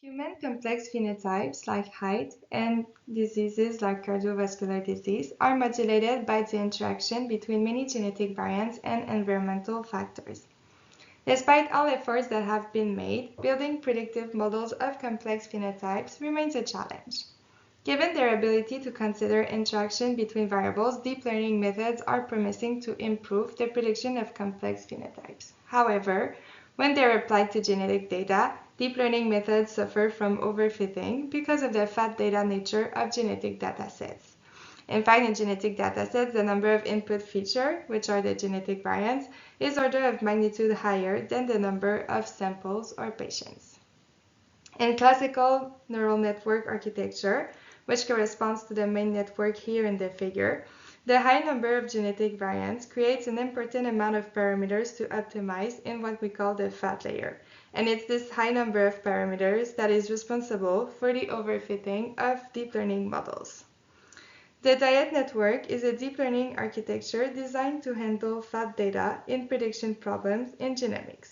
Human complex phenotypes like height and diseases like cardiovascular disease are modulated by the interaction between many genetic variants and environmental factors. Despite all efforts that have been made, building predictive models of complex phenotypes remains a challenge. Given their ability to consider interaction between variables, deep learning methods are promising to improve the prediction of complex phenotypes. However, when they are applied to genetic data, deep learning methods suffer from overfitting because of the fat data nature of genetic datasets. In fact, in genetic datasets, the number of input features, which are the genetic variants, is order of magnitude higher than the number of samples or patients. In classical neural network architecture, which corresponds to the main network here in the figure, the high number of genetic variants creates an important amount of parameters to optimize in what we call the fat layer. And it's this high number of parameters that is responsible for the overfitting of deep learning models. The diet network is a deep learning architecture designed to handle fat data in prediction problems in genomics.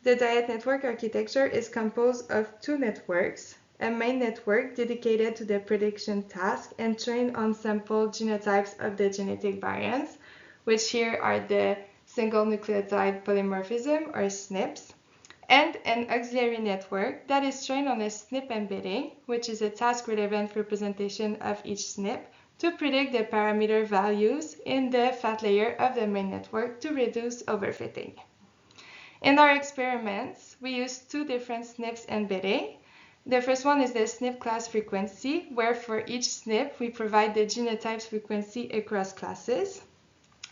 The diet network architecture is composed of two networks, a main network dedicated to the prediction task and trained on sampled genotypes of the genetic variants, which here are the single nucleotide polymorphism or SNPs, and an auxiliary network that is trained on a SNP embedding, which is a task-relevant representation of each SNP, to predict the parameter values in the fat layer of the main network to reduce overfitting. In our experiments, we used two different SNPs embedding. The first one is the SNP class frequency, where for each SNP we provide the genotype's frequency across classes.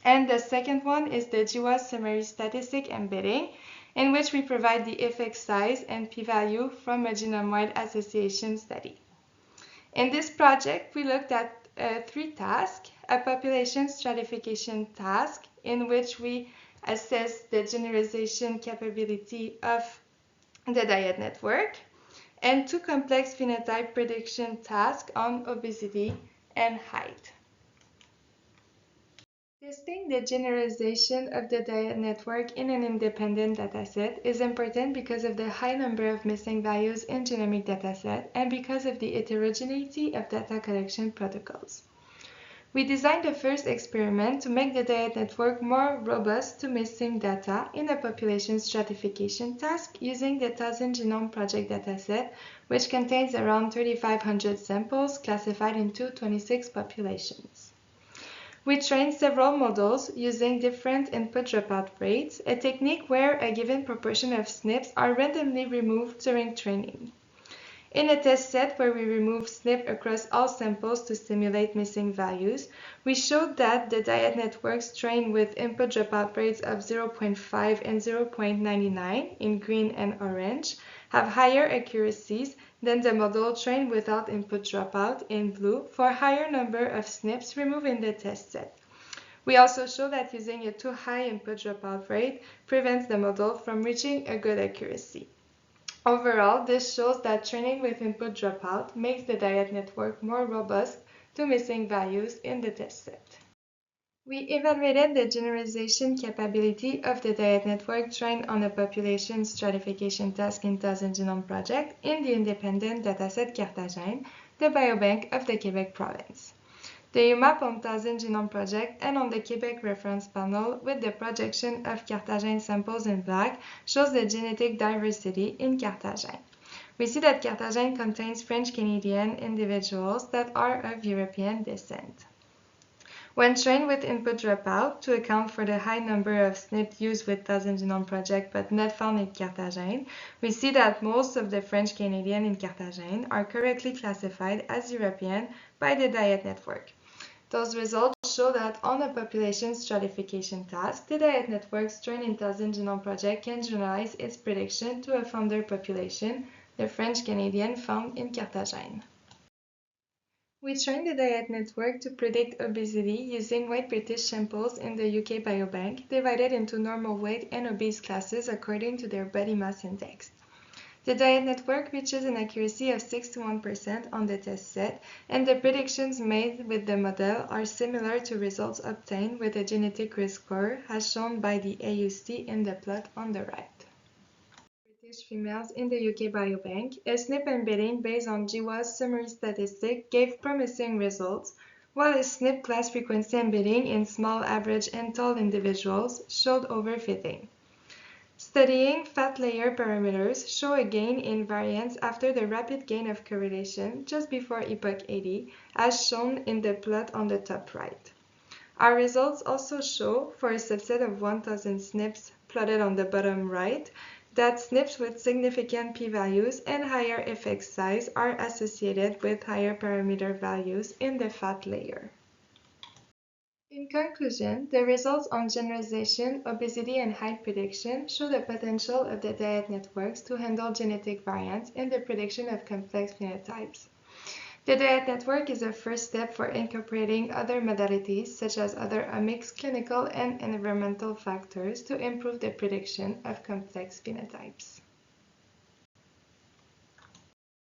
And the second one is the GWAS summary statistic embedding, in which we provide the effect size and p-value from a genome-wide association study. In this project, we looked at three tasks: a population stratification task, in which we assess the generalization capability of the diet network, and two complex phenotype prediction tasks on obesity and height. Testing the generalization of the diet network in an independent dataset is important because of the high number of missing values in genomic dataset and because of the heterogeneity of data collection protocols. We designed the first experiment to make the diet network more robust to missing data in a population stratification task using the 1000 Genome Project dataset, which contains around 3,500 samples classified into 26 populations. We trained several models using different input dropout rates, a technique where a given proportion of SNPs are randomly removed during training. In a test set where we remove SNP across all samples to simulate missing values, we showed that the diet networks trained with input dropout rates of 0.5 and 0.99 in green and orange have higher accuracies than the model trained without input dropout in blue for a higher number of SNPs removed in the test set. We also show that using a too high input dropout rate prevents the model from reaching a good accuracy. Overall, this shows that training with input dropout makes the diet network more robust to missing values in the test set. We evaluated the generalization capability of the diet network trained on a population stratification task in 1000 Genome Project in the independent dataset Carthagène, the biobank of the Quebec province. The UMAP on 1000 Genome Project and on the Quebec reference panel with the projection of Carthagène samples in black shows the genetic diversity in Carthagène. We see that Carthagène contains French-Canadian individuals that are of European descent. When trained with input dropout to account for the high number of SNPs used with 1000 Genome Project but not found in Carthagène, we see that most of the French-Canadian in Carthagène are correctly classified as European by the diet network. Those results show that on a population stratification task, the diet networks trained in 1000 Genome Project can generalize its prediction to a founder population, the French-Canadian found in Carthagène. We trained the diet network to predict obesity using white British samples in the UK biobank, divided into normal weight and obese classes according to their body mass index. The diet network reaches an accuracy of 61% on the test set, and the predictions made with the model are similar to results obtained with a genetic risk score, as shown by the AUC in the plot on the right. females in the UK Biobank, a SNP embedding based on GWAS summary statistic gave promising results, while a SNP class frequency embedding in small, average, and tall individuals showed overfitting. Studying fat layer parameters show a gain in variance after the rapid gain of correlation just before epoch 80, as shown in the plot on the top right. Our results also show, for a subset of 1,000 SNPs plotted on the bottom right, that SNPs with significant p-values and higher effect size are associated with higher parameter values in the fat layer. In conclusion, the results on generalization, obesity, and height prediction show the potential of the diet networks to handle genetic variants in the prediction of complex phenotypes. The diet network is a first step for incorporating other modalities such as other omics, clinical, and environmental factors to improve the prediction of complex phenotypes.